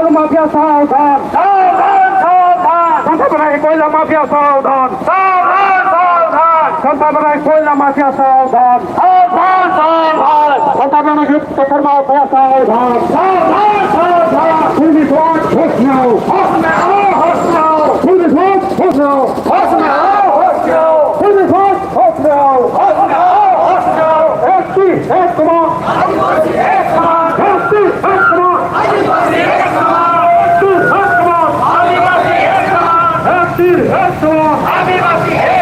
कोयला माफिया सावधान, सावधान सावधान संत बनाए कोयला माफिया सावधान, सावधान सावधान संत बनाए कोयला माफिया सावधान, सावधान सावधान संत बनाए पत्थर माफिया सावधान, सावधान सावधान पुलिस वाट होश में आओ, होश में आओ होश में आओ पुलिस वाट होश में आओ, होश में आओ होश में आओ पुलिस वाट होश में आओ, होश में आओ होश में आओ एक तीर एक कमान, आदिवासी एक समान एक तीर एक कमान, आदिवासी एक समान एक तीर एक कमान, आदिवासी एक समान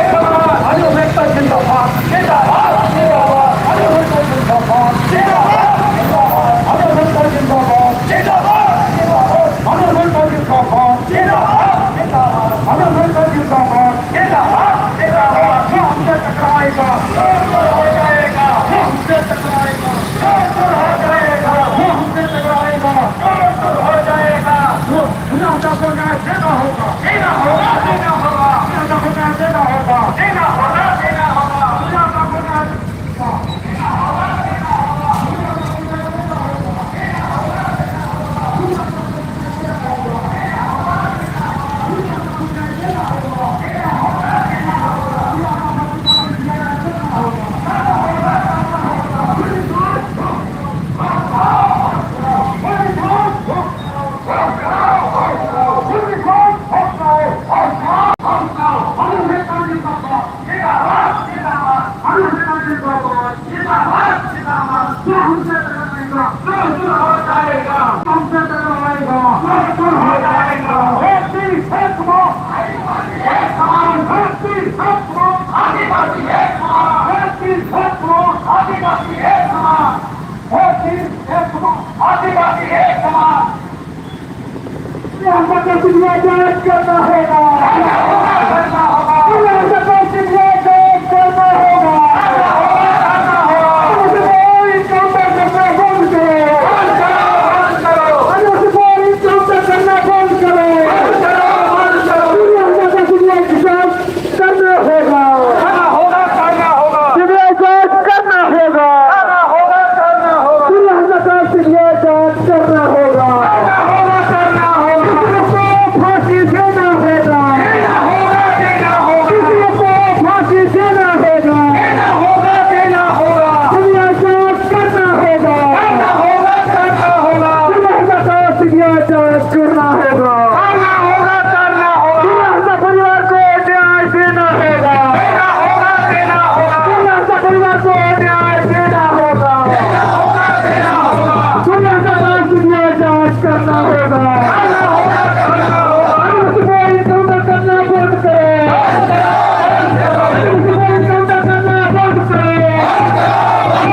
एक तीर एक कमान, आदिवासी एक समान अनुमेता जिंदाबाद, जिंदाबाद जिंदाबाद अनुमेता जिंदाबाद, जिंदाबाद अनुमेता जिंदाबाद, जिंदाबाद अनुमेता जिंदाबाद, अनुमेता जिंदाबाद, जिंदाबाद जिंदाबाद जो हमसे टकराएगा, हो जाएगा जो हमसे टकराएगा, हो जाएगा जो हमसे टकराएगा, हो जाएगा वो दुनिया को न्याय देना होगा, देना होगा देना होगा दुनिया को न्याय देना होगा, देना होगा देना होगा दुनिया को न्याय करना होगा